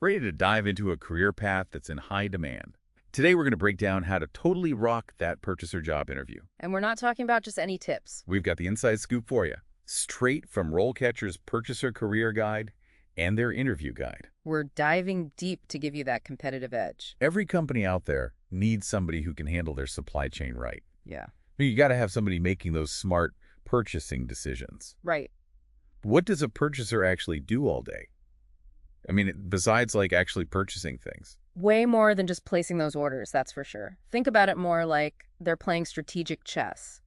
ready to dive into a career path that's in high demand. Today, we're going to break down how to totally rock that purchaser job interview. And we're not talking about just any tips. We've got the inside scoop for you, straight from RoleCatcher's Purchaser Career Guide and their interview guide. We're diving deep to give you that competitive edge. Every company out there needs somebody who can handle their supply chain right. Yeah. You got to have somebody making those smart purchasing decisions. Right. What does a purchaser actually do all day? I mean, besides like actually purchasing things. Way more than just placing those orders, that's for sure. Think about it more like they're playing strategic chess,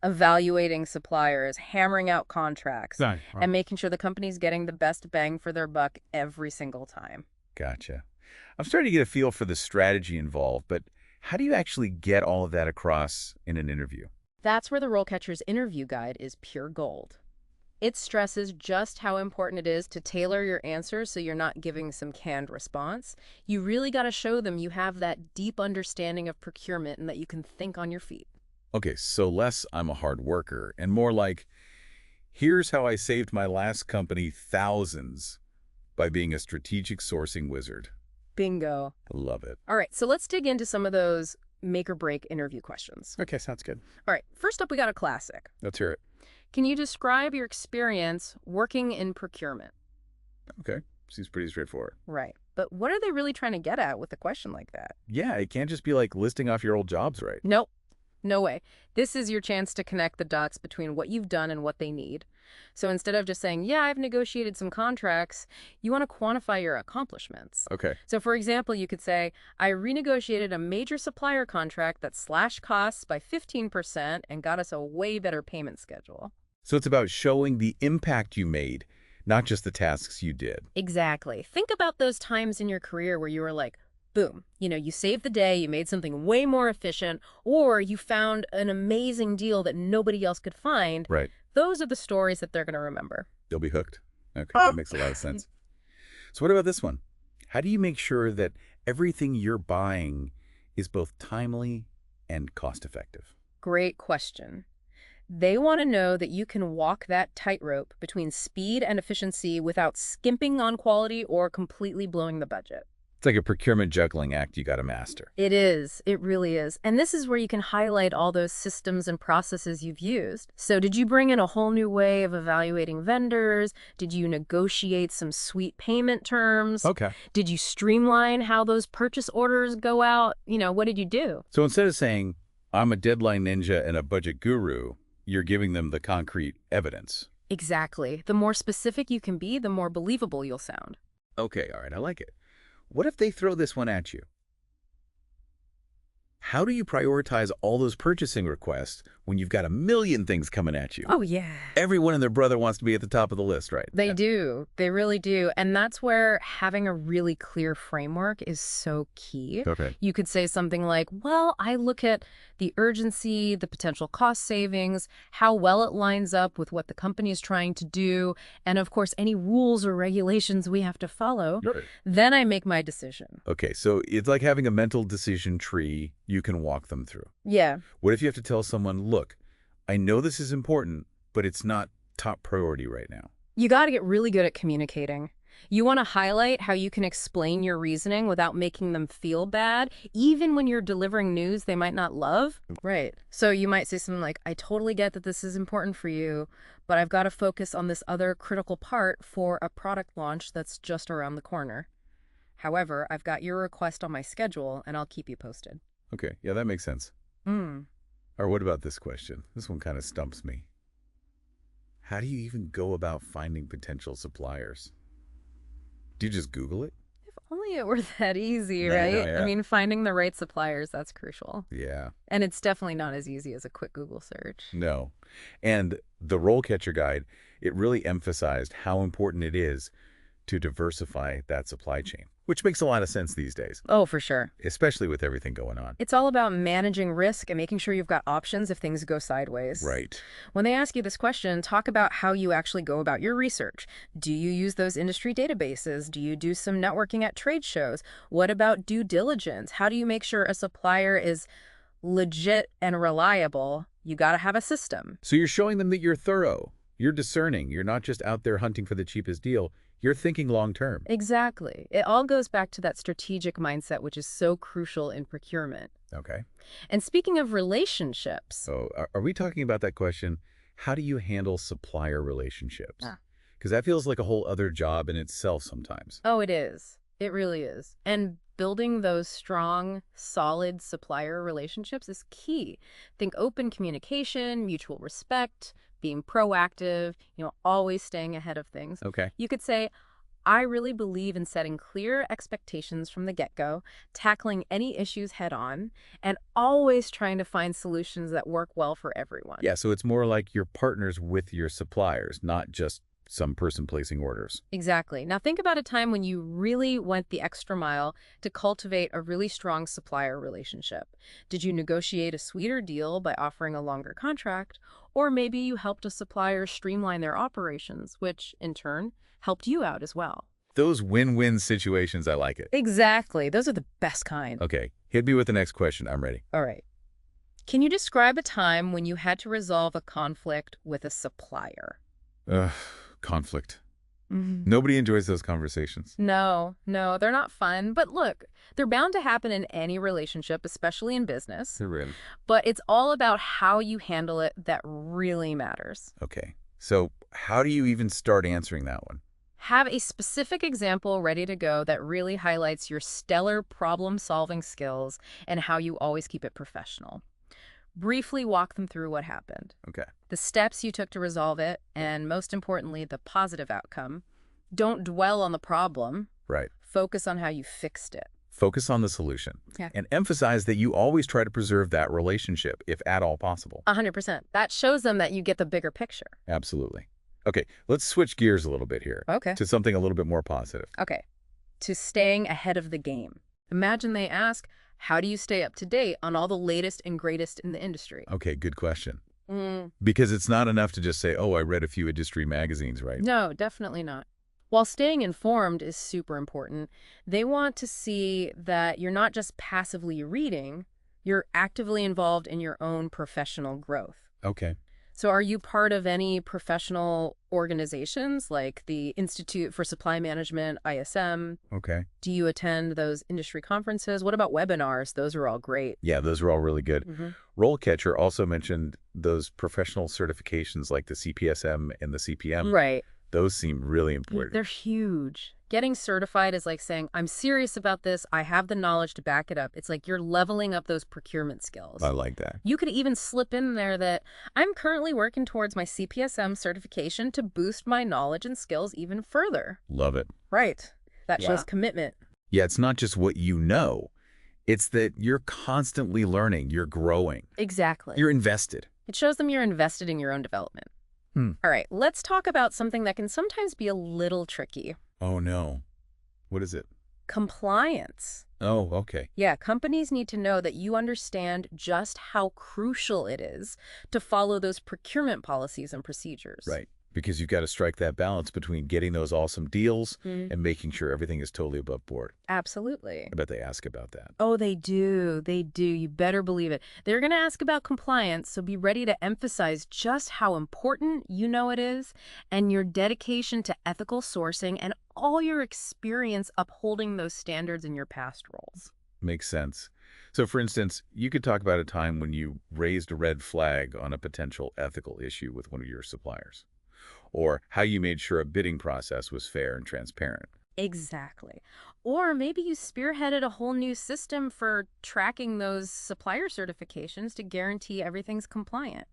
evaluating suppliers, hammering out contracts, Right. and making sure the company's getting the best bang for their buck every single time. Gotcha. I'm starting to get a feel for the strategy involved, but how do you actually get all of that across in an interview? That's where the RoleCatcher's interview guide is pure gold. It stresses just how important it is to tailor your answers so you're not giving some canned response. You really got to show them you have that deep understanding of procurement and that you can think on your feet. Okay, so less I'm a hard worker and more like, here's how I saved my last company thousands by being a strategic sourcing wizard. Bingo. I love it. All right, so let's dig into some of those make or break interview questions. Okay, sounds good. All right, first up, we got a classic. Let's hear it. Can you describe your experience working in procurement? Okay, seems pretty straightforward. Right. But what are they really trying to get at with a question like that? Yeah, it can't just be like listing off your old jobs, right? Nope. No way. This is your chance to connect the dots between what you've done and what they need. So instead of just saying, yeah, I've negotiated some contracts, you want to quantify your accomplishments. Okay. So for example, you could say, I renegotiated a major supplier contract that slashed costs by 15% and got us a way better payment schedule. So it's about showing the impact you made, not just the tasks you did. Exactly. Think about those times in your career where you were like, boom, you saved the day, you made something way more efficient, or you found an amazing deal that nobody else could find. Right. Those are the stories that they're going to remember. They'll be hooked. Okay, that makes a lot of sense. So what about this one? How do you make sure that everything you're buying is both timely and cost-effective? Great question. They want to know that you can walk that tightrope between speed and efficiency without skimping on quality or completely blowing the budget. It's like a procurement juggling act you got to master. It is. It really is. And this is where you can highlight all those systems and processes you've used. So did you bring in a whole new way of evaluating vendors? Did you negotiate some sweet payment terms? Okay. Did you streamline how those purchase orders go out? What did you do? So instead of saying, I'm a deadline ninja and a budget guru, you're giving them the concrete evidence. Exactly. The more specific you can be, the more believable you'll sound. Okay, all right, I like it. What if they throw this one at you? How do you prioritize all those purchasing requests when you've got a million things coming at you? Oh, yeah. Everyone and their brother wants to be at the top of the list, right? They do. They really do. And that's where having a really clear framework is so key. Okay. You could say something like, well, I look at the urgency, the potential cost savings, how well it lines up with what the company is trying to do, and of course, any rules or regulations we have to follow. Right. Then I make my decision. Okay, so it's like having a mental decision tree you can walk them through. Yeah. What if you have to tell someone, look, I know this is important, but it's not top priority right now? You got to get really good at communicating. You want to highlight how you can explain your reasoning without making them feel bad, even when you're delivering news they might not love. Right. So you might say something like, I totally get that this is important for you, but I've got to focus on this other critical part for a product launch that's just around the corner. However, I've got your request on my schedule, and I'll keep you posted. Okay, yeah, that makes sense. Or what about this question? This one kind of stumps me. How do you even go about finding potential suppliers? Do you just Google it? If only it were that easy, Yeah, right? yeah. I mean, finding the right suppliers, that's crucial. Yeah. And it's definitely not as easy as a quick Google search. No. And the RoleCatcher Guide, it really emphasized how important it is to diversify that supply chain, which makes a lot of sense these days, Oh, for sure. especially with everything going on. It's all about managing risk and making sure you've got options if things go sideways. Right. When they ask you this question, talk about how you actually go about your research. Do you use those industry databases? Do you do some networking at trade shows? What about due diligence? How do you make sure a supplier is legit and reliable? You got to have a system. So you're showing them that you're thorough, you're discerning, you're not just out there hunting for the cheapest deal. You're thinking long-term. Exactly. It all goes back to that strategic mindset, which is so crucial in procurement. Okay. And speaking of relationships. So are we talking about that question? How do you handle supplier relationships? Ah. Because that feels like a whole other job in itself sometimes. Oh, it is. It really is. And building those strong, solid supplier relationships is key. Think open communication, mutual respect, being proactive, always staying ahead of things. Okay. You could say, I really believe in setting clear expectations from the get-go, tackling any issues head-on, and always trying to find solutions that work well for everyone. Yeah, so it's more like you're partners with your suppliers, not just some person placing orders. Exactly. Now think about a time when you really went the extra mile to cultivate a really strong supplier relationship. Did you negotiate a sweeter deal by offering a longer contract? Or maybe you helped a supplier streamline their operations, which, in turn, helped you out as well. Those win-win situations, I like it. Exactly. Those are the best kind. Okay, hit me with the next question. I'm ready. All right. Can you describe a time when you had to resolve a conflict with a supplier? Conflict. Nobody enjoys those conversations. No, they're not fun. But look, they're bound to happen in any relationship, especially in business. They're really. But it's all about how you handle it that really matters. Okay, so how do you even start answering that one? Have a specific example ready to go that really highlights your stellar problem-solving skills and how you always keep it professional. Briefly walk them through what happened. Okay. The steps you took to resolve it, and most importantly, the positive outcome. Don't dwell on the problem. Right. Focus on how you fixed it. Focus on the solution. Yeah. And emphasize that you always try to preserve that relationship, if at all possible. 100%. That shows them that you get the bigger picture. Absolutely. Okay, let's switch gears a little bit here. Okay. To something a little bit more positive. Okay. To staying ahead of the game. Imagine they ask, how do you stay up to date on all the latest and greatest in the industry? Okay, good question. Because it's not enough to just say, oh, I read a few industry magazines, right? No, definitely not. While staying informed is super important, they want to see that you're not just passively reading, you're actively involved in your own professional growth. Okay. So are you part of any professional organizations like the Institute for Supply Management, ISM? Okay. Do you attend those industry conferences? What about webinars? Those are all great. Yeah, those are all really good. RoleCatcher also mentioned those professional certifications like the CPSM and the CPM. Right. Those seem really important. They're huge. Getting certified is like saying, I'm serious about this. I have the knowledge to back it up. It's like you're leveling up those procurement skills. I like that. You could even slip in there that I'm currently working towards my CPSM certification to boost my knowledge and skills even further. Love it. Right. That shows commitment. Yeah, it's not just what you know. It's that you're constantly learning. You're growing. Exactly. You're invested. It shows them you're invested in your own development. All right, let's talk about something that can sometimes be a little tricky. Oh, no. What is it? Compliance. Oh, okay. Yeah, companies need to know that you understand just how crucial it is to follow those procurement policies and procedures. Right. Because you've got to strike that balance between getting those awesome deals and making sure everything is totally above board. Absolutely. I bet they ask about that. Oh, they do. They do. You better believe it. They're going to ask about compliance, so be ready to emphasize just how important you know it is and your dedication to ethical sourcing and all your experience upholding those standards in your past roles. Makes sense. So, for instance, you could talk about a time when you raised a red flag on a potential ethical issue with one of your suppliers, or how you made sure a bidding process was fair and transparent. Exactly. Or maybe you spearheaded a whole new system for tracking those supplier certifications to guarantee everything's compliant.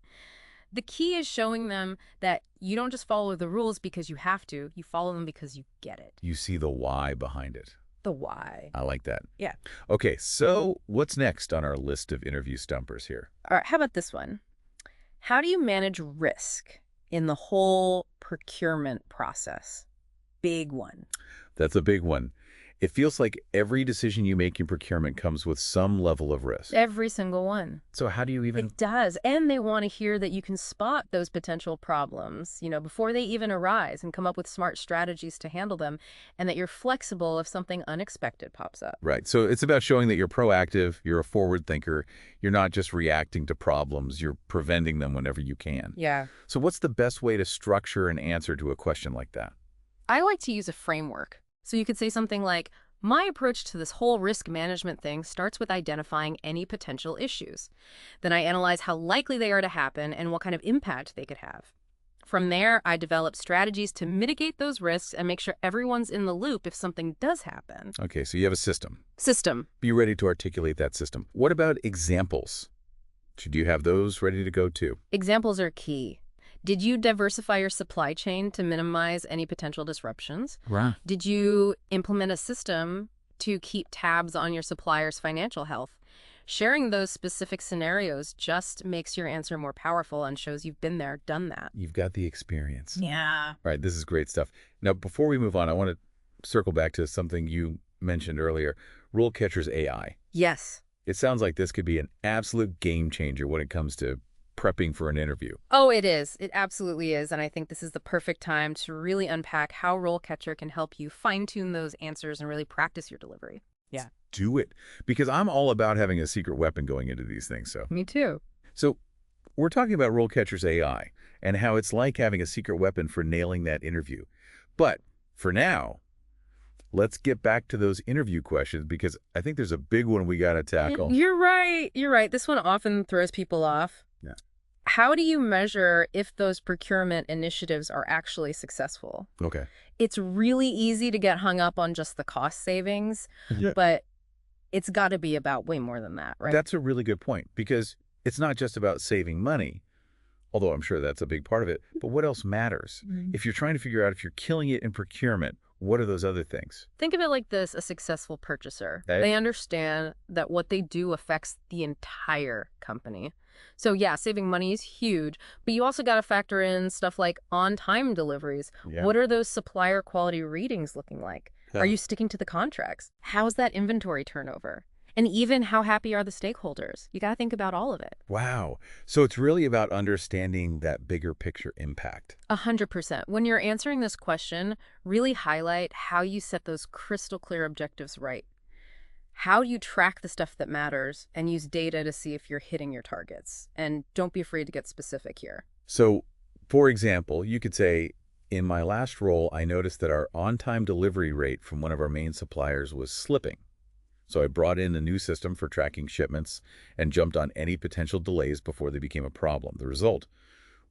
The key is showing them that you don't just follow the rules because you have to, you follow them because you get it. You see the why behind it. The why. I like that. Yeah. Okay, so what's next on our list of interview stumpers here? All right, how about this one? How do you manage risk in the whole procurement process? Big one. That's a big one. It feels like every decision you make in procurement comes with some level of risk. Every single one. So how do you even... It does. And they want to hear that you can spot those potential problems, before they even arise and come up with smart strategies to handle them, and that you're flexible if something unexpected pops up. Right. So it's about showing that you're proactive, you're a forward thinker, you're not just reacting to problems, you're preventing them whenever you can. Yeah. So what's the best way to structure an answer to a question like that? I like to use a framework. So you could say something like, my approach to this whole risk management thing starts with identifying any potential issues. Then I analyze how likely they are to happen and what kind of impact they could have. From there, I develop strategies to mitigate those risks and make sure everyone's in the loop if something does happen. Okay, so you have a system. System. Be ready to articulate that system. What about examples? Should you have those ready to go too? Examples are key. Did you diversify your supply chain to minimize any potential disruptions? Right. Did you implement a system to keep tabs on your supplier's financial health? Sharing those specific scenarios just makes your answer more powerful and shows you've been there, done that. You've got the experience. Yeah. All right, this is great stuff. Now, before we move on, I want to circle back to something you mentioned earlier, RoleCatcher's AI. Yes. It sounds like this could be an absolute game changer when it comes to prepping for an interview. Oh, it is. It absolutely is. And I think this is the perfect time to really unpack how RoleCatcher can help you fine-tune those answers and really practice your delivery. Yeah. Do it. Because I'm all about having a secret weapon going into these things. Me too. So we're talking about RoleCatcher's AI and how it's like having a secret weapon for nailing that interview. But for now, let's get back to those interview questions because I think there's a big one we got to tackle. You're right. You're right. This one often throws people off. Yeah. How do you measure if those procurement initiatives are actually successful? Okay. It's really easy to get hung up on just the cost savings, Yeah. but it's got to be about way more than that, right? That's a really good point because it's not just about saving money, although I'm sure that's a big part of it, but what else matters? If you're trying to figure out if you're killing it in procurement, what are those other things? Think of it like this, a successful purchaser. Okay. They understand that what they do affects the entire company. So yeah, saving money is huge, but you also got to factor in stuff like on-time deliveries. Yeah. What are those supplier quality readings looking like? Yeah. Are you sticking to the contracts? How's that inventory turnover? And even how happy are the stakeholders? You got to think about all of it. Wow. So it's really about understanding that bigger picture impact. 100%. When you're answering this question, really highlight how you set those crystal clear objectives right. How do you track the stuff that matters and use data to see if you're hitting your targets? And don't be afraid to get specific here. So, for example, you could say, in my last role, I noticed that our on-time delivery rate from one of our main suppliers was slipping. So I brought in a new system for tracking shipments and jumped on any potential delays before they became a problem. The result,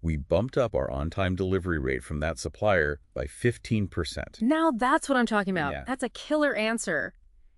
we bumped up our on-time delivery rate from that supplier by 15%. Now that's what I'm talking about. Yeah. That's a killer answer.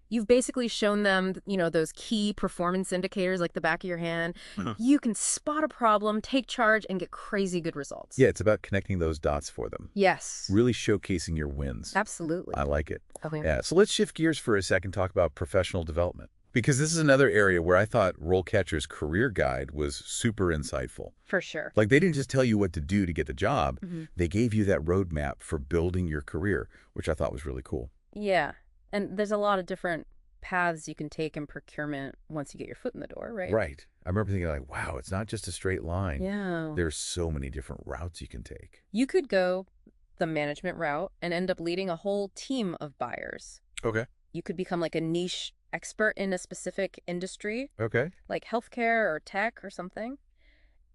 You've basically shown them, those key performance indicators like the back of your hand. You can spot a problem, take charge, and get crazy good results. Yeah, it's about connecting those dots for them. Yes. Really showcasing your wins. Absolutely. I like it. Okay. Yeah, so let's shift gears for a second, talk about professional development. Because this is another area where I thought RoleCatcher's career guide was super insightful. For sure. Like they didn't just tell you what to do to get the job, they gave you that roadmap for building your career, which I thought was really cool. Yeah. And there's a lot of different paths you can take in procurement once you get your foot in the door, right? Right. I remember thinking like, wow, it's not just a straight line. Yeah. There's so many different routes you can take. You could go the management route and end up leading a whole team of buyers. Okay. You could become like a niche expert in a specific industry, Okay. like healthcare or tech or something.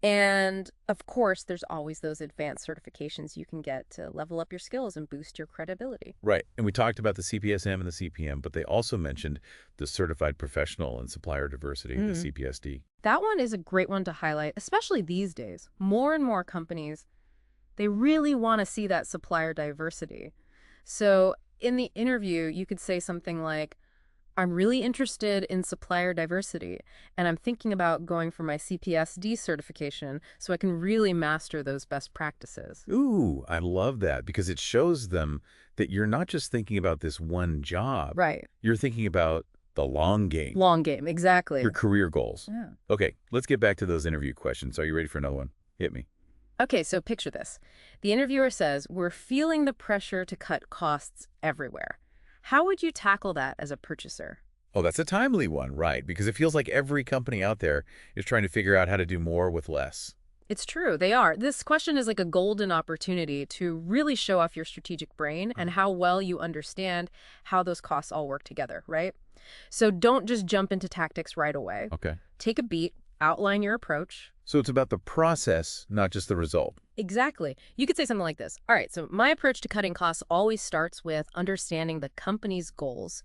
And of course, there's always those advanced certifications you can get to level up your skills and boost your credibility. Right. And we talked about the CPSM and the CPM, but they also mentioned the Certified Professional and Supplier Diversity, the CPSD. That one is a great one to highlight, especially these days. More and more companies, they really want to see that supplier diversity. So in the interview, you could say something like, I'm really interested in supplier diversity, and I'm thinking about going for my CPSD certification so I can really master those best practices. Ooh, I love that because it shows them that you're not just thinking about this one job. Right. You're thinking about the long game. Long game, exactly. Your career goals. Yeah. Okay, let's get back to those interview questions. Are you ready for another one? Hit me. Okay, so picture this. The interviewer says, we're feeling the pressure to cut costs everywhere. How would you tackle that as a purchaser? Oh, that's a timely one, right? Because it feels like every company out there is trying to figure out how to do more with less. It's true, they are. This question is like a golden opportunity to really show off your strategic brain and how well you understand how those costs all work together, right? So don't just jump into tactics right away. Okay. Take a beat, outline your approach. So it's about the process, not just the result. Exactly. You could say something like this. All right, so my approach to cutting costs always starts with understanding the company's goals,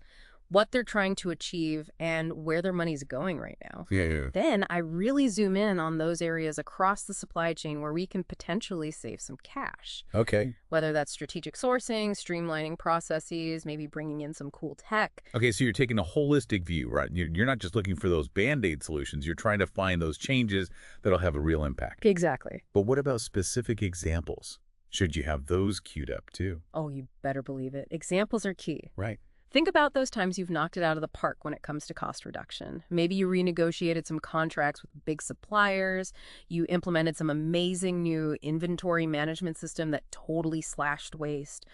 what they're trying to achieve, and where their money's going right now. Yeah. Then I really zoom in on those areas across the supply chain where we can potentially save some cash. Okay. Whether that's strategic sourcing, streamlining processes, maybe bringing in some cool tech. Okay, so you're taking a holistic view, right? You're not just looking for those Band-Aid solutions. You're trying to find those changes that'll have a real impact. Exactly. But what about specific examples? Should you have those queued up too? Oh, you better believe it. Examples are key. Right. Think about those times you've knocked it out of the park when it comes to cost reduction. Maybe you renegotiated some contracts with big suppliers, you implemented some amazing new inventory management system that totally slashed waste,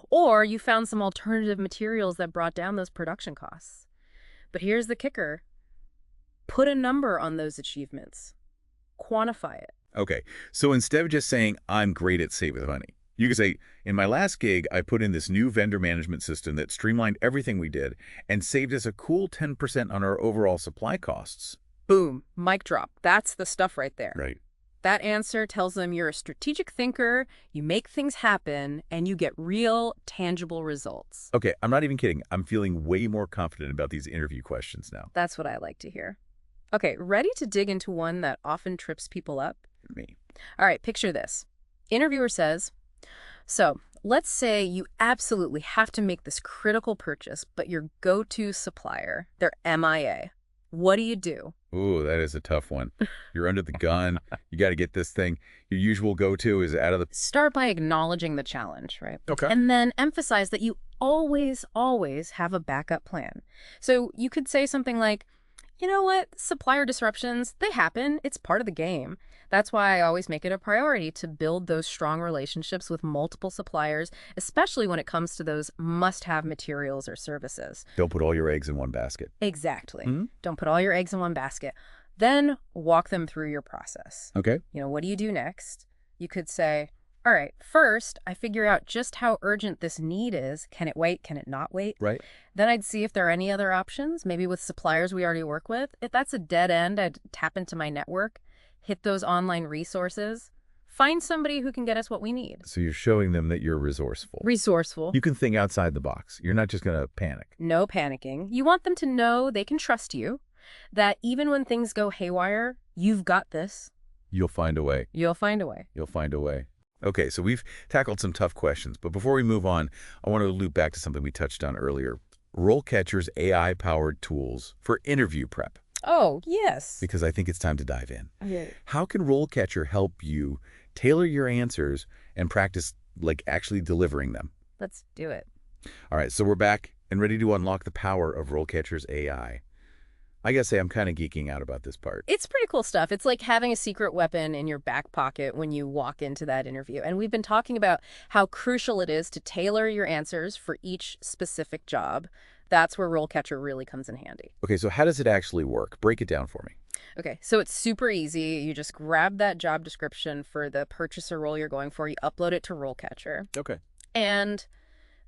or you found some alternative materials that brought down those production costs. But here's the kicker. Put a number on those achievements. Quantify it. Okay, so instead of just saying, I'm great at saving money, you could say, in my last gig, I put in this new vendor management system that streamlined everything we did and saved us a cool 10% on our overall supply costs. Boom. Mic drop. That's the stuff right there. Right. That answer tells them you're a strategic thinker, you make things happen, and you get real, tangible results. Okay, I'm not even kidding. I'm feeling way more confident about these interview questions now. That's what I like to hear. Okay, ready to dig into one that often trips people up? Me. All right, picture this. Interviewer says, so let's say you absolutely have to make this critical purchase, but your go-to supplier, they're MIA. What do you do? Ooh, that is a tough one. You're under the gun. You got to get this thing. Your usual go-to is out of the... Start by acknowledging the challenge, right? Okay. And then emphasize that you always have a backup plan. So you could say something like, you know what? Supplier disruptions, they happen. It's part of the game. That's why I always make it a priority to build those strong relationships with multiple suppliers, especially when it comes to those must-have materials or services. Don't put all your eggs in one basket. Exactly. Mm-hmm. Don't put all your eggs in one basket. Then walk them through your process. Okay. What do you do next? You could say, all right, first, I figure out just how urgent this need is. Can it wait? Can it not wait? Right. Then I'd see if there are any other options, maybe with suppliers we already work with. If that's a dead end, I'd tap into my network, hit those online resources, find somebody who can get us what we need. So you're showing them that you're resourceful. Resourceful. You can think outside the box. You're not just going to panic. No panicking. You want them to know they can trust you, that even when things go haywire, you've got this. You'll find a way. You'll find a way. You'll find a way. Okay, so we've tackled some tough questions, but before we move on, I want to loop back to something we touched on earlier. RoleCatcher's AI-powered tools for interview prep. Oh, yes. Because I think it's time to dive in. Okay. How can RoleCatcher help you tailor your answers and practice, like, actually delivering them? Let's do it. All right, so we're back and ready to unlock the power of RoleCatcher's AI. I gotta say, I'm kind of geeking out about this part. It's pretty cool stuff. It's like having a secret weapon in your back pocket when you walk into that interview. And we've been talking about how crucial it is to tailor your answers for each specific job. That's where RoleCatcher really comes in handy. Okay, so how does it actually work? Break it down for me. Okay, so it's super easy. You just grab that job description for the purchaser role you're going for. You upload it to RoleCatcher. Okay. And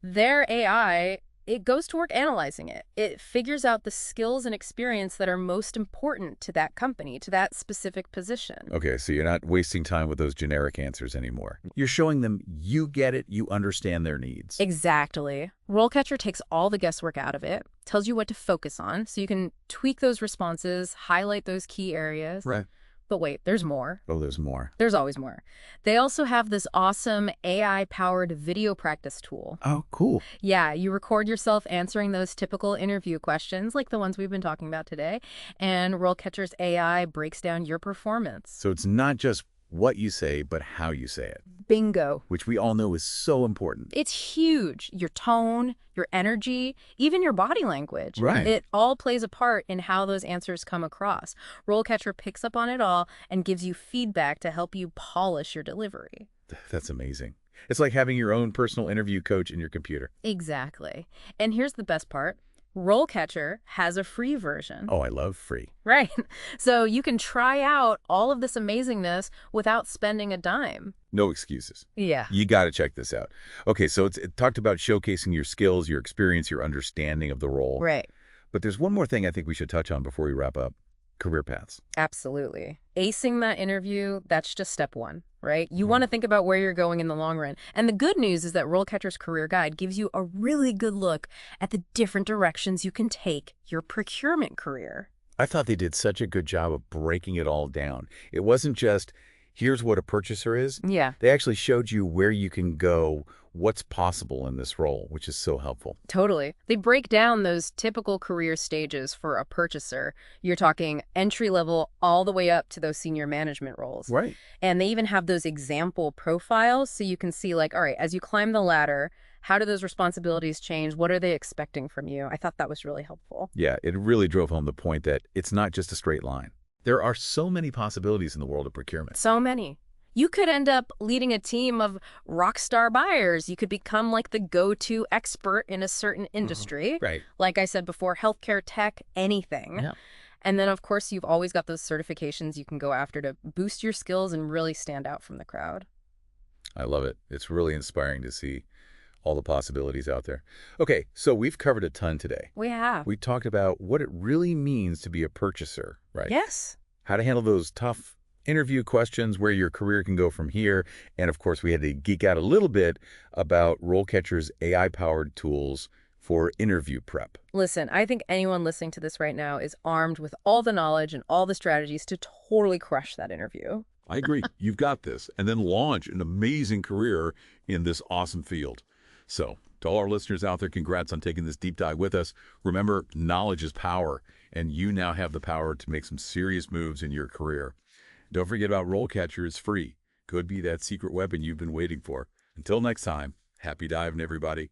their AI, it goes to work analyzing it. It figures out the skills and experience that are most important to that company, to that specific position. Okay, so you're not wasting time with those generic answers anymore. You're showing them you get it, you understand their needs. Exactly. RoleCatcher takes all the guesswork out of it, tells you what to focus on, so you can tweak those responses, highlight those key areas. Right. But wait, there's more. Oh, there's more. There's always more. They also have this awesome AI-powered video practice tool. Oh, cool. Yeah, you record yourself answering those typical interview questions, like the ones we've been talking about today, and RoleCatcher's AI breaks down your performance. So it's not just what you say, but how you say it. Bingo. Which we all know is so important. It's huge. Your tone, your energy, even your body language. Right. It all plays a part in how those answers come across. RoleCatcher picks up on it all and gives you feedback to help you polish your delivery. That's amazing. It's like having your own personal interview coach in your computer. Exactly. And here's the best part. RoleCatcher has a free version. Oh, I love free. Right. So you can try out all of this amazingness without spending a dime. No excuses. Yeah. You got to check this out. Okay, so it talked about showcasing your skills, your experience, your understanding of the role. Right. But there's one more thing I think we should touch on before we wrap up. Career paths. Absolutely. Acing that interview, that's just step one. right? You want to think about where you're going in the long run. And the good news is that RoleCatcher's Career Guide gives you a really good look at the different directions you can take your procurement career. I thought they did such a good job of breaking it all down. It wasn't just, here's what a purchaser is. Yeah, They actually showed you where you can go, what's possible in this role, which is so helpful. totally. They break down those typical career stages for a purchaser. You're talking entry level all the way up to those senior management roles. Right. And they even have those example profiles so you can see like, all right, as you climb the ladder, how do those responsibilities change? What are they expecting from you? I thought that was really helpful. Yeah, it really drove home the point that it's not just a straight line. There are so many possibilities in the world of procurement. So many. You could end up leading a team of rock star buyers. You could become like the go-to expert in a certain industry. Right. Like I said before, healthcare, tech, anything. Yeah. And then, of course, you've always got those certifications you can go after to boost your skills and really stand out from the crowd. I love it. It's really inspiring to see all the possibilities out there. Okay, so we've covered a ton today. We have. We talked about what it really means to be a purchaser, right? Yes. How to handle those tough interview questions, where your career can go from here. And of course, we had to geek out a little bit about RoleCatcher's AI-powered tools for interview prep. Listen, I think anyone listening to this right now is armed with all the knowledge and all the strategies to totally crush that interview. I agree. You've got this. And then launch an amazing career in this awesome field. So, to all our listeners out there, congrats on taking this deep dive with us. Remember, knowledge is power, and you now have the power to make some serious moves in your career. Don't forget about RoleCatcher. It's free. Could be that secret weapon you've been waiting for. Until next time, happy diving, everybody.